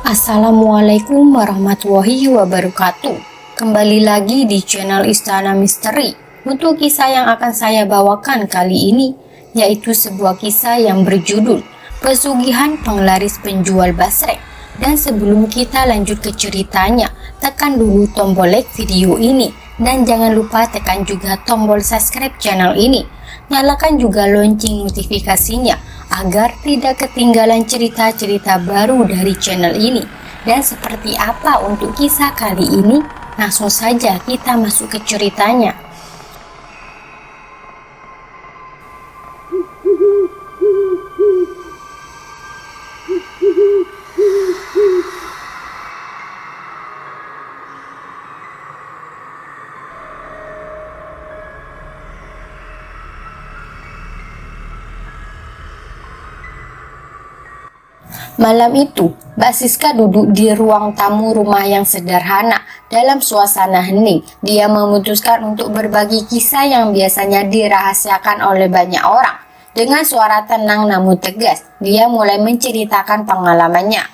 Assalamualaikum warahmatullahi wabarakatuh. Kembali lagi di channel Istana Misteri untuk kisah yang akan saya bawakan kali ini, yaitu sebuah kisah yang berjudul Pesugihan Penglaris Penjual Basreng. Dan sebelum kita lanjut ke ceritanya, tekan dulu tombol like video ini dan jangan lupa tekan juga tombol subscribe channel ini. Nyalakan juga lonceng notifikasinya agar tidak ketinggalan cerita-cerita baru dari channel ini. Dan seperti apa untuk kisah kali ini? Langsung saja kita masuk ke ceritanya. Malam itu, Mbak Siska duduk di ruang tamu rumah yang sederhana. Dalam suasana hening, dia memutuskan untuk berbagi kisah yang biasanya dirahasiakan oleh banyak orang. Dengan suara tenang namun tegas, dia mulai menceritakan pengalamannya.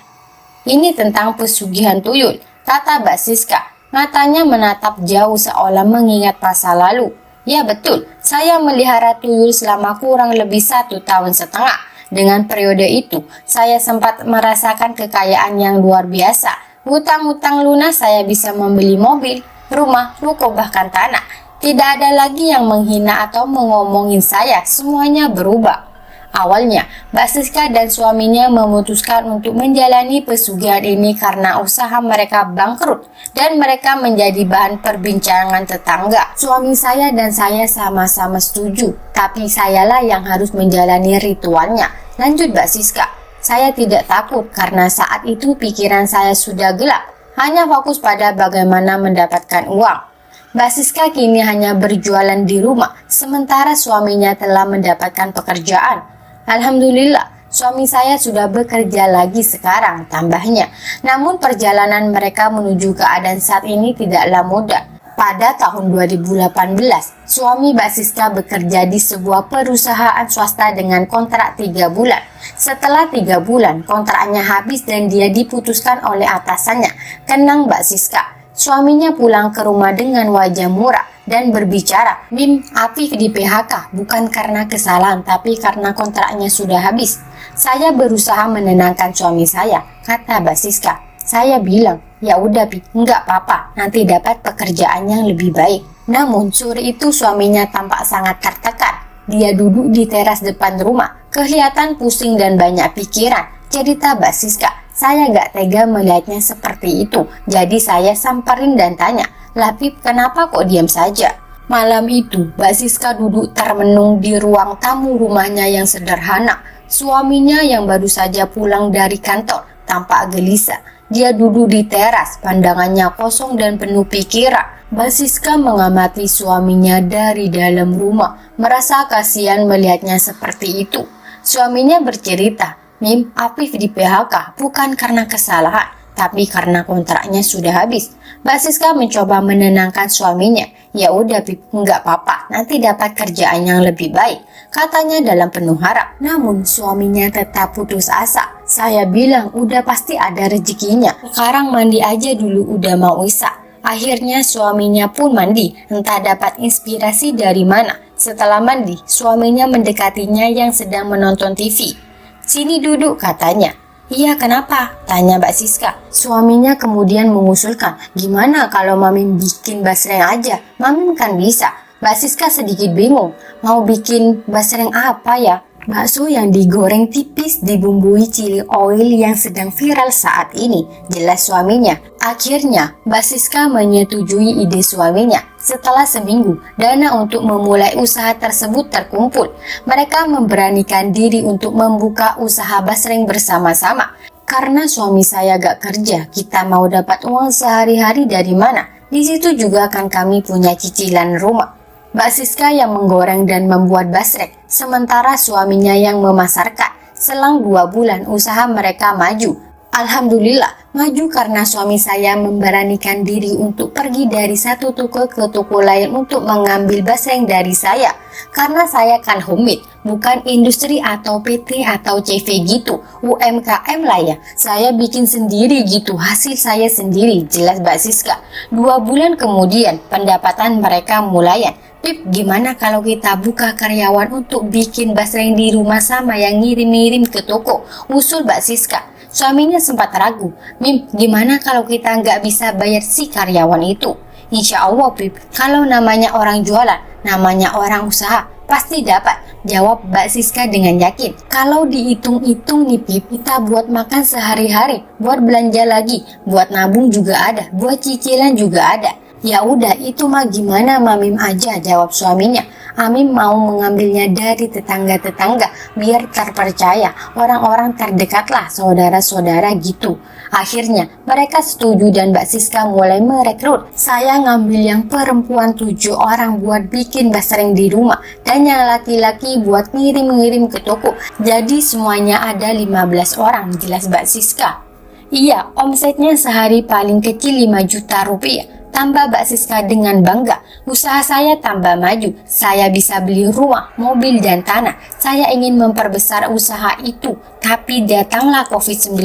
"Ini tentang pesugihan tuyul," kata Mbak Siska. Matanya menatap jauh seolah mengingat masa lalu. "Ya betul, saya melihara tuyul selama kurang lebih 1,5 tahun. Dengan periode itu, saya sempat merasakan kekayaan yang luar biasa. Hutang-hutang lunas, saya bisa membeli mobil, rumah, ruko, bahkan tanah. Tidak ada lagi yang menghina atau mengomongin saya, semuanya berubah." Awalnya, Mbak Siska dan suaminya memutuskan untuk menjalani pesugihan ini karena usaha mereka bangkrut dan mereka menjadi bahan perbincangan tetangga. "Suami saya dan saya sama-sama setuju, tapi sayalah yang harus menjalani ritualnya," lanjut Mbak Siska. "Saya tidak takut karena saat itu pikiran saya sudah gelap, hanya fokus pada bagaimana mendapatkan uang." Mbak Siska kini hanya berjualan di rumah, sementara suaminya telah mendapatkan pekerjaan. "Alhamdulillah, suami saya sudah bekerja lagi sekarang," tambahnya. Namun perjalanan mereka menuju keadaan saat ini tidaklah mudah. Pada tahun 2018, suami Mbak Siska bekerja di sebuah perusahaan swasta dengan kontrak 3 bulan. Setelah 3 bulan, kontraknya habis dan dia diputuskan oleh atasannya. Kenang Mbak Siska, suaminya pulang ke rumah dengan wajah murah dan berbicara, "Mim, Afif di PHK bukan karena kesalahan tapi karena kontraknya sudah habis." "Saya berusaha menenangkan suami saya," kata Mbak Siska. "Saya bilang, ya udah Pi, enggak apa-apa, nanti dapat pekerjaan yang lebih baik." Namun sore itu suaminya tampak sangat tertekan. Dia duduk di teras depan rumah, kelihatan pusing dan banyak pikiran. Cerita Mbak Siska, "Saya gak tega melihatnya seperti itu, jadi saya samperin dan tanya, 'Lapip, kenapa kok diam saja?' Malam itu, Mbak Siska duduk termenung di ruang tamu rumahnya yang sederhana. Suaminya yang baru saja pulang dari kantor tampak gelisah. Dia duduk di teras, pandangannya kosong dan penuh pikiran. Mbak Siska mengamati suaminya dari dalam rumah, merasa kasihan melihatnya seperti itu. Suaminya bercerita, "Mim, Afif di PHK bukan karena kesalahan, tapi karena kontraknya sudah habis." Mbak Siska mencoba menenangkan suaminya. "Ya udah Pip, nggak apa-apa, nanti dapat kerjaan yang lebih baik," katanya dalam penuh harap. Namun suaminya tetap putus asa. "Saya bilang udah pasti ada rezekinya, sekarang mandi aja dulu, udah mau isya." Akhirnya suaminya pun mandi, entah dapat inspirasi dari mana. Setelah mandi, suaminya mendekatinya yang sedang menonton TV. "Sini duduk," katanya. "Iya, kenapa?" tanya Mbak Siska. Suaminya kemudian mengusulkan, "Gimana kalau Mami bikin basreng aja? Mami kan bisa." Mbak Siska sedikit bingung, mau bikin basreng apa ya? "Bakso yang digoreng tipis dibumbui chili oil yang sedang viral saat ini," jelas suaminya. Akhirnya, Mbak Siska menyetujui ide suaminya. Setelah seminggu, dana untuk memulai usaha tersebut terkumpul. Mereka memberanikan diri untuk membuka usaha basreng bersama-sama. "Karena suami saya gak kerja, kita mau dapat uang sehari-hari dari mana? Di situ juga kan kami punya cicilan rumah." Mbak Siska yang menggoreng dan membuat basreng, sementara suaminya yang memasarkan. Selang 2 bulan usaha mereka maju. "Alhamdulillah, maju karena suami saya memberanikan diri untuk pergi dari satu toko ke toko lain untuk mengambil basreng dari saya. Karena saya kan homemade, bukan industri atau PT atau CV gitu, UMKM lah ya. Saya bikin sendiri gitu, hasil saya sendiri, jelas Mbak Siska. 2 bulan kemudian pendapatan mereka mulayan. Pip, gimana kalau kita buka karyawan untuk bikin basreng di rumah sama yang ngirim-ngirim ke toko? Usul Mbak Siska. Suaminya sempat ragu. Mim, gimana kalau kita nggak bisa bayar si karyawan itu? Insya Allah, Pip, kalau namanya orang jualan, namanya orang usaha, pasti dapat, jawab Mbak Siska dengan yakin. Kalau dihitung-hitung nih, Pip, kita buat makan sehari-hari, buat belanja lagi, buat nabung juga ada, buat cicilan juga ada. Ya udah, itu mah gimana Mamim aja, jawab suaminya. Amim mau mengambilnya dari tetangga-tetangga biar terpercaya, orang-orang terdekatlah, saudara-saudara gitu. Akhirnya mereka setuju dan Mbak Siska mulai merekrut. Saya ngambil yang perempuan 7 orang buat bikin basreng di rumah dan yang laki-laki buat ngirim-ngirim ke toko. Jadi semuanya ada 15 orang, jelas Mbak Siska. Iya, omsetnya sehari paling kecil 5 juta rupiah. Tambah Mbak Siska dengan bangga, usaha saya tambah maju, saya bisa beli rumah, mobil dan tanah. Saya ingin memperbesar usaha itu, tapi datanglah COVID-19.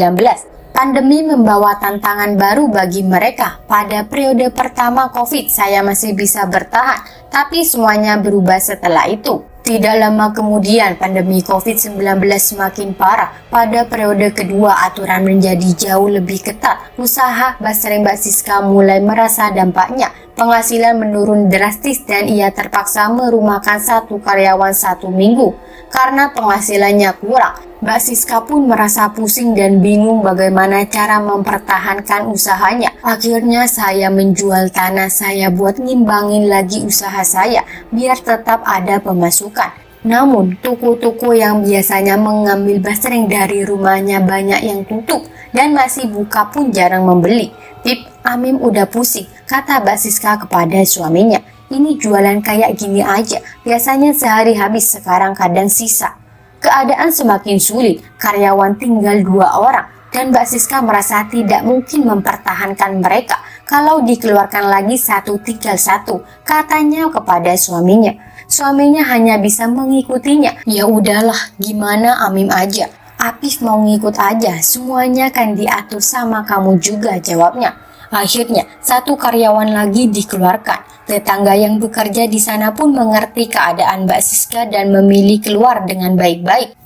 Pandemi membawa tantangan baru bagi mereka. Pada periode pertama COVID, saya masih bisa bertahan, tapi semuanya berubah setelah itu. Tidak lama kemudian, pandemi COVID-19 semakin parah. Pada periode kedua, aturan menjadi jauh lebih ketat. Usaha basreng Mbak Siska mulai merasa dampaknya. Penghasilan menurun drastis dan ia terpaksa merumahkan 1 karyawan 1 minggu. Karena penghasilannya kurang, Mbak Siska pun merasa pusing dan bingung bagaimana cara mempertahankan usahanya. Akhirnya saya menjual tanah saya buat ngimbangin lagi usaha saya, biar tetap ada pemasukan. Namun, toko-toko yang biasanya mengambil basreng dari rumahnya banyak yang tutup dan masih buka pun jarang membeli. Pip, Amim udah pusing, kata Mbak Siska kepada suaminya. Ini jualan kayak gini aja, biasanya sehari habis, sekarang kadang sisa. Keadaan semakin sulit, karyawan tinggal 2 orang, dan Mbak Siska merasa tidak mungkin mempertahankan mereka kalau dikeluarkan lagi 1 tinggal 1, katanya kepada suaminya. Suaminya hanya bisa mengikutinya. Ya udahlah, gimana Amim aja. Apif mau ngikut aja, semuanya kan diatur sama kamu juga, jawabnya. Akhirnya, 1 karyawan lagi dikeluarkan. Tetangga yang bekerja di sana pun mengerti keadaan Mbak Siska dan memilih keluar dengan baik-baik.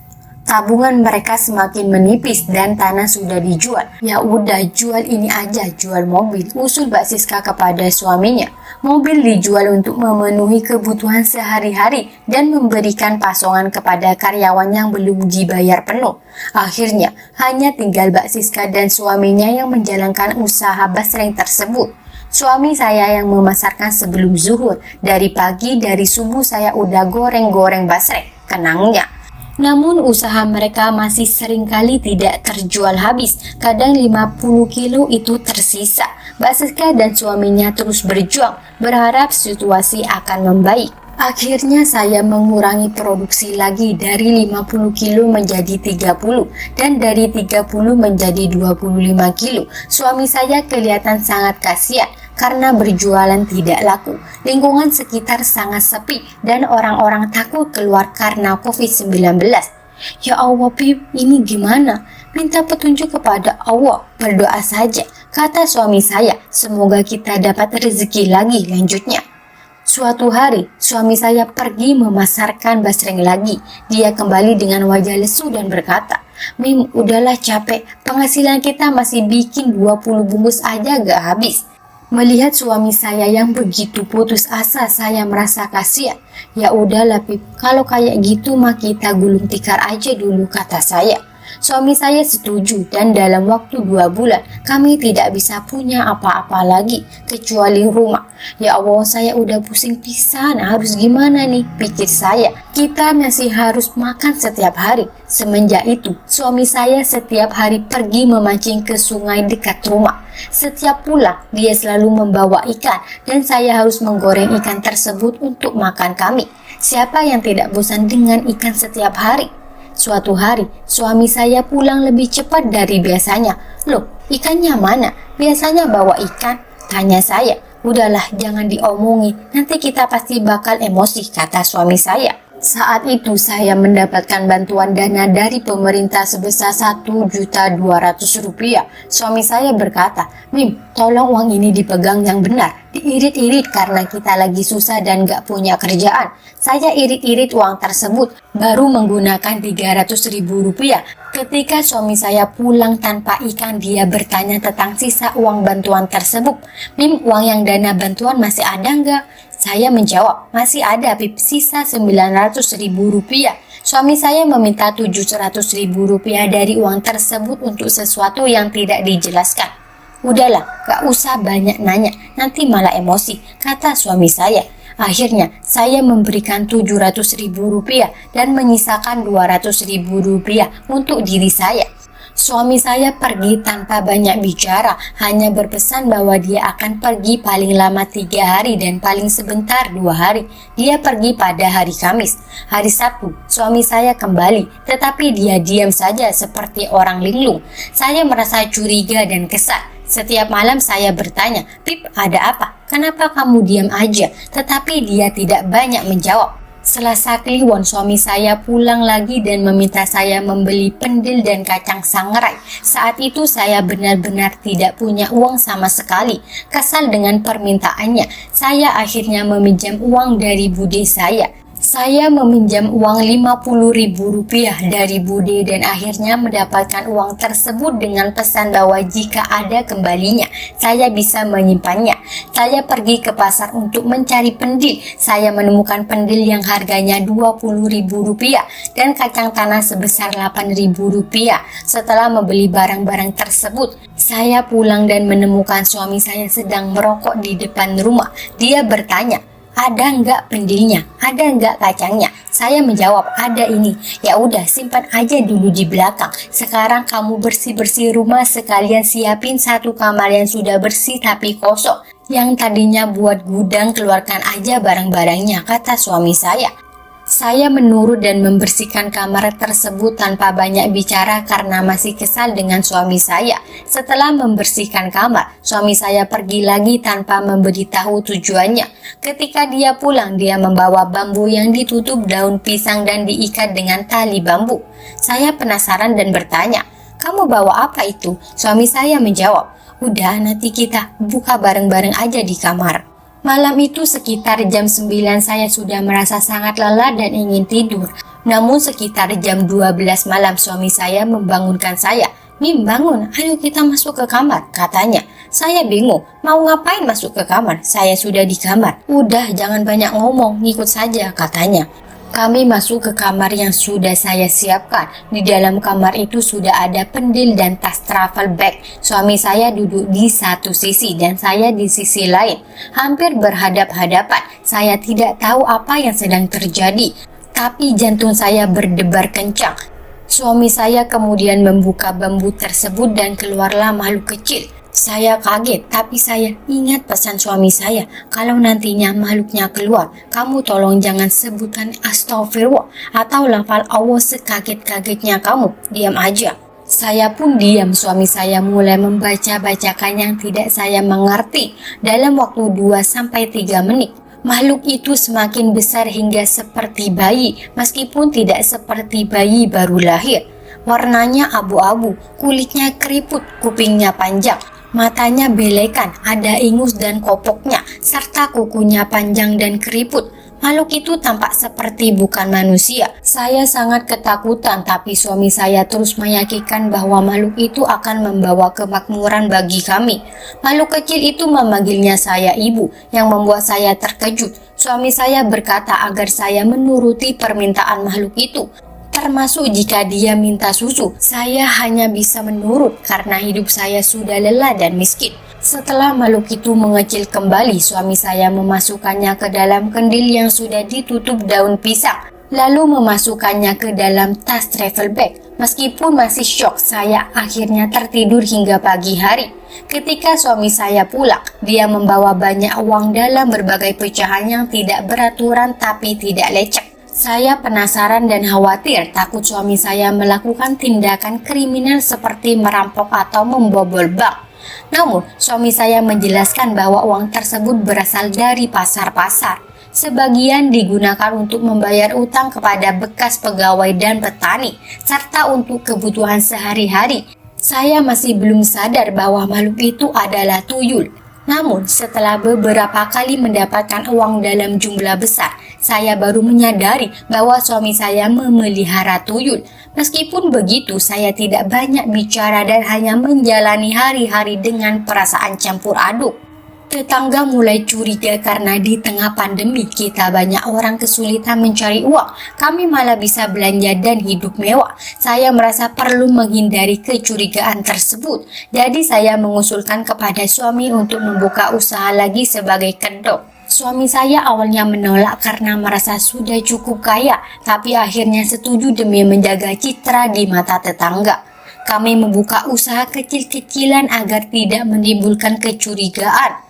Tabungan mereka semakin menipis dan tanah sudah dijual. Ya udah, jual ini aja, jual mobil, usul Mbak Siska kepada suaminya. Mobil dijual untuk memenuhi kebutuhan sehari-hari dan memberikan pasongan kepada karyawan yang belum dibayar penuh. Akhirnya, hanya tinggal Mbak Siska dan suaminya yang menjalankan usaha basreng tersebut. Suami saya yang memasarkan sebelum zuhur. Dari pagi, dari subuh saya udah goreng-goreng basreng, kenangnya. Namun usaha mereka masih seringkali tidak terjual habis, kadang 50 kilo itu tersisa. Mbak Siska dan suaminya terus berjuang, berharap situasi akan membaik. Akhirnya saya mengurangi produksi lagi dari 50 kilo menjadi 30 dan dari 30 menjadi 25 kilo. Suami saya kelihatan sangat kasihan karena berjualan tidak laku. Lingkungan sekitar sangat sepi dan orang-orang takut keluar karena COVID-19. Ya Allah, Pip, ini gimana? Minta petunjuk kepada Allah, berdoa saja, kata suami saya. Semoga kita dapat rezeki lagi, lanjutnya. Suatu hari, suami saya pergi memasarkan basreng lagi. Dia kembali dengan wajah lesu dan berkata, Mim, udahlah capek, penghasilan kita masih bikin 20 bungkus aja gak habis. Melihat suami saya yang begitu putus asa, saya merasa kasihan. Ya udahlah Pip, kalau kayak gitu mah kita gulung tikar aja dulu, kata saya. Suami saya setuju dan dalam waktu 2 bulan kami tidak bisa punya apa-apa lagi kecuali rumah. Ya Allah, saya udah pusing pisan, harus gimana nih, pikir saya. Kita masih harus makan setiap hari. Semenjak itu suami saya setiap hari pergi memancing ke sungai dekat rumah. Setiap pulang dia selalu membawa ikan dan saya harus menggoreng ikan tersebut untuk makan kami. Siapa yang tidak bosan dengan ikan setiap hari? Suatu hari, suami saya pulang lebih cepat dari biasanya. Loh, ikannya mana? Biasanya bawa ikan, tanya saya. Udahlah, jangan diomongi, nanti kita pasti bakal emosi, kata suami saya. Saat itu saya mendapatkan bantuan dana dari pemerintah sebesar Rp1.200.000. Suami saya berkata, "Mim, tolong uang ini dipegang yang benar. Diirit-irit karena kita lagi susah dan gak punya kerjaan." Saya irit-irit uang tersebut, baru menggunakan Rp300.000. Ketika suami saya pulang tanpa ikan, dia bertanya tentang sisa uang bantuan tersebut. "Mim, uang yang dana bantuan masih ada nggak?" Saya menjawab, "Masih ada, Pip, sisa Rp900.000. Suami saya meminta Rp700.000 dari uang tersebut untuk sesuatu yang tidak dijelaskan. "Udahlah, gak usah banyak nanya, nanti malah emosi," kata suami saya. Akhirnya, saya memberikan Rp700.000 dan menyisakan Rp200.000 untuk diri saya. Suami saya pergi tanpa banyak bicara, hanya berpesan bahwa dia akan pergi paling lama 3 hari dan paling sebentar 2 hari. Dia pergi pada hari Kamis. Hari Sabtu, suami saya kembali, tetapi dia diam saja seperti orang linglung. Saya merasa curiga dan kesal. Setiap malam saya bertanya, "Pip, ada apa? Kenapa kamu diam aja?" Tetapi dia tidak banyak menjawab. Selasa Kliwon, suami saya pulang lagi dan meminta saya membeli pendil dan kacang sangrai. Saat itu saya benar-benar tidak punya uang sama sekali. Kesal dengan permintaannya, saya akhirnya meminjam uang dari bude saya. Saya meminjam uang Rp50.000 dari bude dan akhirnya mendapatkan uang tersebut dengan pesan bahwa jika ada kembalinya, saya bisa menyimpannya. Saya pergi ke pasar untuk mencari pendil. Saya menemukan pendil yang harganya Rp20.000 dan kacang tanah sebesar Rp8.000. Setelah membeli barang-barang tersebut, saya pulang dan menemukan suami saya sedang merokok di depan rumah. Dia bertanya, "Ada nggak pendilnya? Ada nggak kacangnya?" Saya menjawab, "Ada ini." "Ya udah, simpan aja dulu di belakang. Sekarang kamu bersih-bersih rumah, sekalian siapin satu kamar yang sudah bersih tapi kosong. Yang tadinya buat gudang, keluarkan aja barang-barangnya," kata suami saya. Saya menurut dan membersihkan kamar tersebut tanpa banyak bicara karena masih kesal dengan suami saya. Setelah membersihkan kamar, suami saya pergi lagi tanpa memberitahu tujuannya. Ketika dia pulang, dia membawa bambu yang ditutup daun pisang dan diikat dengan tali bambu. Saya penasaran dan bertanya, "Kamu bawa apa itu?" Suami saya menjawab, "Udah, nanti kita buka bareng-bareng aja di kamar." Malam itu sekitar jam 9 saya sudah merasa sangat lelah dan ingin tidur. Namun sekitar jam 12 malam suami saya membangunkan saya. "Mim, bangun, ayo kita masuk ke kamar," katanya. Saya bingung, mau ngapain masuk ke kamar? Saya sudah di kamar. "Udah, jangan banyak ngomong, ngikut saja," katanya. Kami masuk ke kamar yang sudah saya siapkan. Di dalam kamar itu sudah ada pendil dan tas travel bag. Suami saya duduk di satu sisi dan saya di sisi lain, hampir berhadap-hadapan. Saya tidak tahu apa yang sedang terjadi, tapi jantung saya berdebar kencang. Suami saya kemudian membuka bambu tersebut dan keluarlah makhluk kecil. Saya kaget, tapi saya ingat pesan suami saya, "Kalau nantinya makhluknya keluar, kamu tolong jangan sebutkan astagfirullah atau lafal Allah sekaget-kagetnya kamu, diam aja." Saya pun diam. Suami saya mulai membaca-bacakan yang tidak saya mengerti. Dalam waktu 2-3 menit, makhluk itu semakin besar hingga seperti bayi, meskipun tidak seperti bayi baru lahir. Warnanya abu-abu, kulitnya keriput, kupingnya panjang, matanya belekan, ada ingus dan kopoknya, serta kukunya panjang dan keriput. Makhluk itu tampak seperti bukan manusia. Saya sangat ketakutan, tapi suami saya terus meyakinkan bahwa makhluk itu akan membawa kemakmuran bagi kami. Makhluk kecil itu memanggilnya saya ibu, yang membuat saya terkejut. Suami saya berkata agar saya menuruti permintaan makhluk itu, termasuk jika dia minta susu. Saya hanya bisa menurut karena hidup saya sudah lelah dan miskin. Setelah makhluk itu mengecil kembali, suami saya memasukkannya ke dalam kendil yang sudah ditutup daun pisang, lalu memasukkannya ke dalam tas travel bag. Meskipun masih syok, saya akhirnya tertidur hingga pagi hari. Ketika suami saya pulang, dia membawa banyak uang dalam berbagai pecahan yang tidak beraturan tapi tidak lecek. Saya penasaran dan khawatir, takut suami saya melakukan tindakan kriminal seperti merampok atau membobol bank. Namun, suami saya menjelaskan bahwa uang tersebut berasal dari pasar-pasar. Sebagian digunakan untuk membayar utang kepada bekas pegawai dan petani, serta untuk kebutuhan sehari-hari. Saya masih belum sadar bahwa makhluk itu adalah tuyul. Namun, setelah beberapa kali mendapatkan uang dalam jumlah besar, saya baru menyadari bahwa suami saya memelihara tuyul. Meskipun begitu, saya tidak banyak bicara dan hanya menjalani hari-hari dengan perasaan campur aduk. Tetangga mulai curiga karena di tengah pandemi kita banyak orang kesulitan mencari uang. Kami malah bisa belanja dan hidup mewah. Saya merasa perlu menghindari kecurigaan tersebut. Jadi saya mengusulkan kepada suami untuk membuka usaha lagi sebagai kedok. Suami saya awalnya menolak karena merasa sudah cukup kaya, tapi akhirnya setuju demi menjaga citra di mata tetangga. Kami membuka usaha kecil-kecilan agar tidak menimbulkan kecurigaan.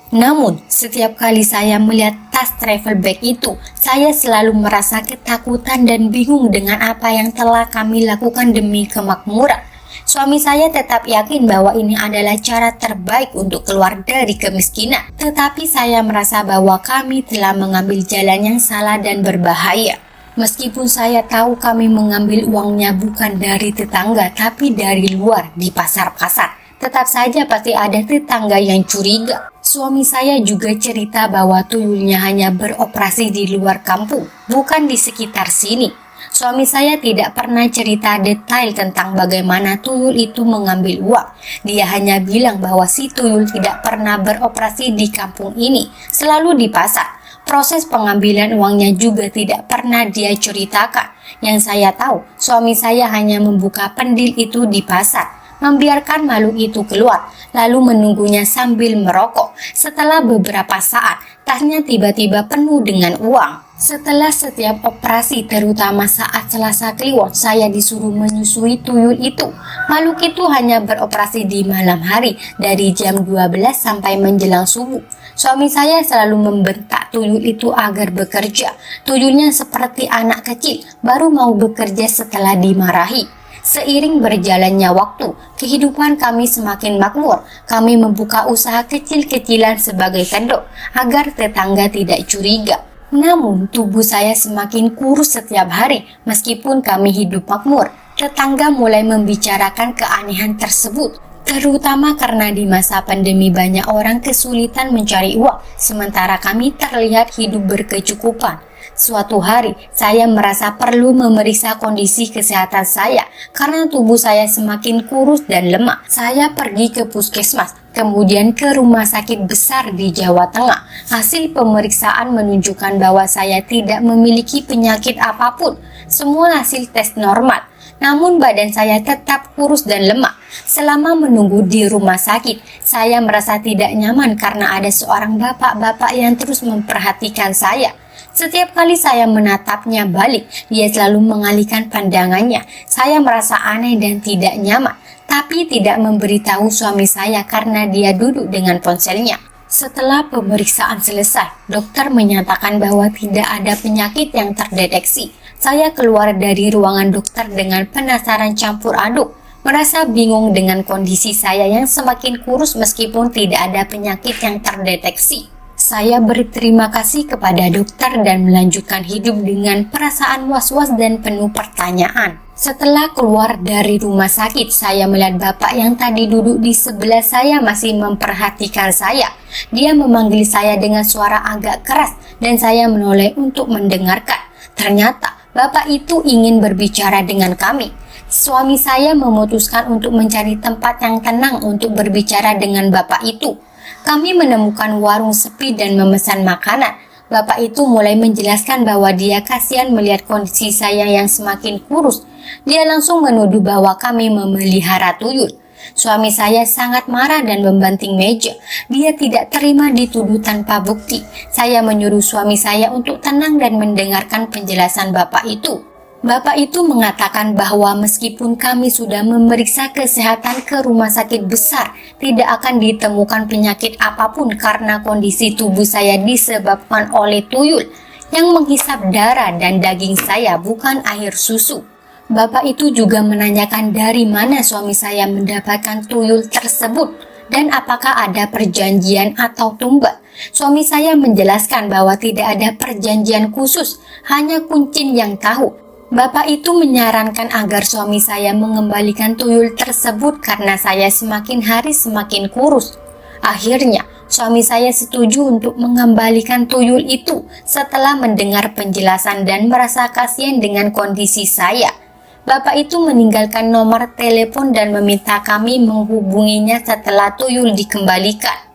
Namun, setiap kali saya melihat tas travel bag itu, saya selalu merasa ketakutan dan bingung dengan apa yang telah kami lakukan demi kemakmuran. Suami saya tetap yakin bahwa ini adalah cara terbaik untuk keluar dari kemiskinan. Tetapi saya merasa bahwa kami telah mengambil jalan yang salah dan berbahaya. Meskipun saya tahu kami mengambil uangnya bukan dari tetangga, tapi dari luar di pasar-pasar. Tetap saja pasti ada tetangga yang curiga. Suami saya juga cerita bahwa tuyulnya hanya beroperasi di luar kampung, bukan di sekitar sini. Suami saya tidak pernah cerita detail tentang bagaimana tuyul itu mengambil uang. Dia hanya bilang bahwa si tuyul tidak pernah beroperasi di kampung ini, selalu di pasar. Proses pengambilan uangnya juga tidak pernah dia ceritakan. Yang saya tahu, suami saya hanya membuka pendil itu di pasar, membiarkan makhluk itu keluar, lalu menunggunya sambil merokok. Setelah beberapa saat, tasnya tiba-tiba penuh dengan uang. Setelah setiap operasi, terutama saat Selasa Kliwon, saya disuruh menyusui tuyul itu. Makhluk itu hanya beroperasi di malam hari, dari jam 12 sampai menjelang subuh. Suami saya selalu membentak tuyul itu agar bekerja. Tuyulnya seperti anak kecil, baru mau bekerja setelah dimarahi. Seiring berjalannya waktu, kehidupan kami semakin makmur. Kami membuka usaha kecil-kecilan sebagai kedok agar tetangga tidak curiga. Namun, tubuh saya semakin kurus setiap hari. Meskipun kami hidup makmur, tetangga mulai membicarakan keanehan tersebut. Terutama karena di masa pandemi banyak orang kesulitan mencari uang, sementara kami terlihat hidup berkecukupan. Suatu hari, saya merasa perlu memeriksa kondisi kesehatan saya karena tubuh saya semakin kurus dan lemah. Saya pergi ke puskesmas, kemudian ke rumah sakit besar di Jawa Tengah. Hasil pemeriksaan menunjukkan bahwa saya tidak memiliki penyakit apapun. Semua hasil tes normal. Namun badan saya tetap kurus dan lemah. Selama menunggu di rumah sakit, saya merasa tidak nyaman karena ada seorang bapak-bapak yang terus memperhatikan saya. Setiap kali saya menatapnya balik, dia selalu mengalihkan pandangannya. Saya merasa aneh dan tidak nyaman, tapi tidak memberitahu suami saya karena dia duduk dengan ponselnya. Setelah pemeriksaan selesai, dokter menyatakan bahwa tidak ada penyakit yang terdeteksi. Saya keluar dari ruangan dokter dengan penasaran campur aduk, merasa bingung dengan kondisi saya yang semakin kurus meskipun tidak ada penyakit yang terdeteksi. Saya berterima kasih kepada dokter dan melanjutkan hidup dengan perasaan was-was dan penuh pertanyaan. Setelah keluar dari rumah sakit, saya melihat bapak yang tadi duduk di sebelah saya masih memperhatikan saya. Dia memanggil saya dengan suara agak keras dan saya menoleh untuk mendengarkan. Ternyata bapak itu ingin berbicara dengan kami. Suami saya memutuskan untuk mencari tempat yang tenang untuk berbicara dengan bapak itu. Kami menemukan warung sepi dan memesan makanan. Bapak itu mulai menjelaskan bahwa dia kasihan melihat kondisi saya yang semakin kurus. Dia langsung menuduh bahwa kami memelihara tuyul. Suami saya sangat marah dan membanting meja. Dia tidak terima dituduh tanpa bukti. Saya menyuruh suami saya untuk tenang dan mendengarkan penjelasan bapak itu. Bapak itu mengatakan bahwa meskipun kami sudah memeriksa kesehatan ke rumah sakit besar, tidak akan ditemukan penyakit apapun karena kondisi tubuh saya disebabkan oleh tuyul yang menghisap darah dan daging saya, bukan air susu. Bapak itu juga menanyakan dari mana suami saya mendapatkan tuyul tersebut. Dan apakah ada perjanjian atau tumbal? Suami saya menjelaskan bahwa tidak ada perjanjian khusus, hanya kuncin yang tahu. Bapak itu menyarankan agar suami saya mengembalikan tuyul tersebut karena saya semakin hari semakin kurus. Akhirnya, suami saya setuju untuk mengembalikan tuyul itu setelah mendengar penjelasan dan merasa kasihan dengan kondisi saya. Bapak itu meninggalkan nomor telepon dan meminta kami menghubunginya setelah tuyul dikembalikan.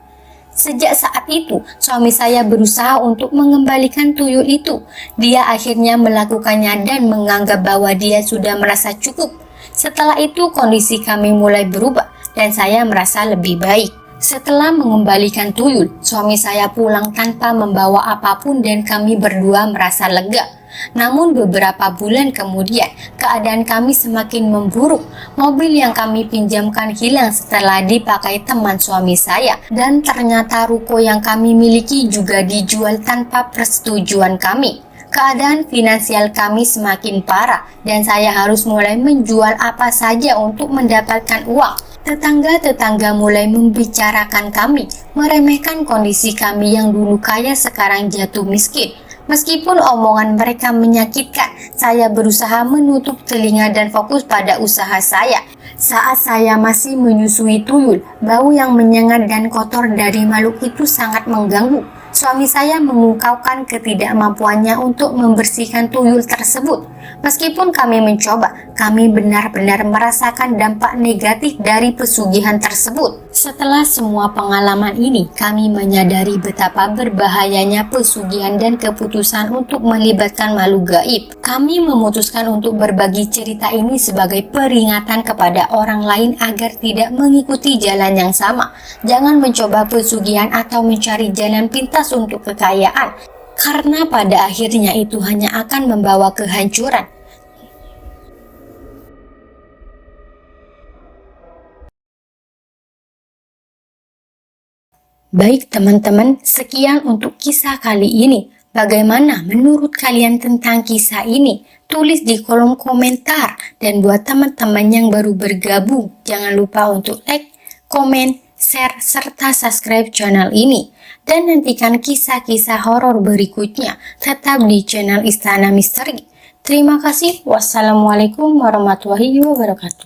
Sejak saat itu, suami saya berusaha untuk mengembalikan tuyul itu. Dia akhirnya melakukannya dan menganggap bahwa dia sudah merasa cukup. Setelah itu, kondisi kami mulai berubah dan saya merasa lebih baik. Setelah mengembalikan tuyul, suami saya pulang tanpa membawa apapun dan kami berdua merasa lega. Namun beberapa bulan kemudian, keadaan kami semakin memburuk. Mobil yang kami pinjamkan hilang setelah dipakai teman suami saya. Dan ternyata ruko yang kami miliki juga dijual tanpa persetujuan kami. Keadaan finansial kami semakin parah dan saya harus mulai menjual apa saja untuk mendapatkan uang. Tetangga-tetangga mulai membicarakan kami, meremehkan kondisi kami yang dulu kaya sekarang jatuh miskin. Meskipun omongan mereka menyakitkan, saya berusaha menutup telinga dan fokus pada usaha saya. Saat saya masih menyusui tuyul, bau yang menyengat dan kotor dari makhluk itu sangat mengganggu. Suami saya mengungkapkan ketidakmampuannya untuk membersihkan tuyul tersebut. Meskipun kami mencoba, kami benar-benar merasakan dampak negatif dari pesugihan tersebut. Setelah semua pengalaman ini, kami menyadari betapa berbahayanya pesugihan dan keputusan untuk melibatkan makhluk gaib. Kami memutuskan untuk berbagi cerita ini sebagai peringatan kepada orang lain agar tidak mengikuti jalan yang sama. Jangan mencoba pesugihan atau mencari jalan pintas untuk kekayaan, karena pada akhirnya itu hanya akan membawa kehancuran. Baik teman-teman, sekian untuk kisah kali ini. Bagaimana menurut kalian tentang kisah ini? Tulis di kolom komentar. Dan buat teman-teman yang baru bergabung, jangan lupa untuk like, komen, share, serta subscribe channel ini. Dan nantikan kisah-kisah horor berikutnya tetap di channel Istana Misteri. Terima kasih. Wassalamualaikum warahmatullahi wabarakatuh.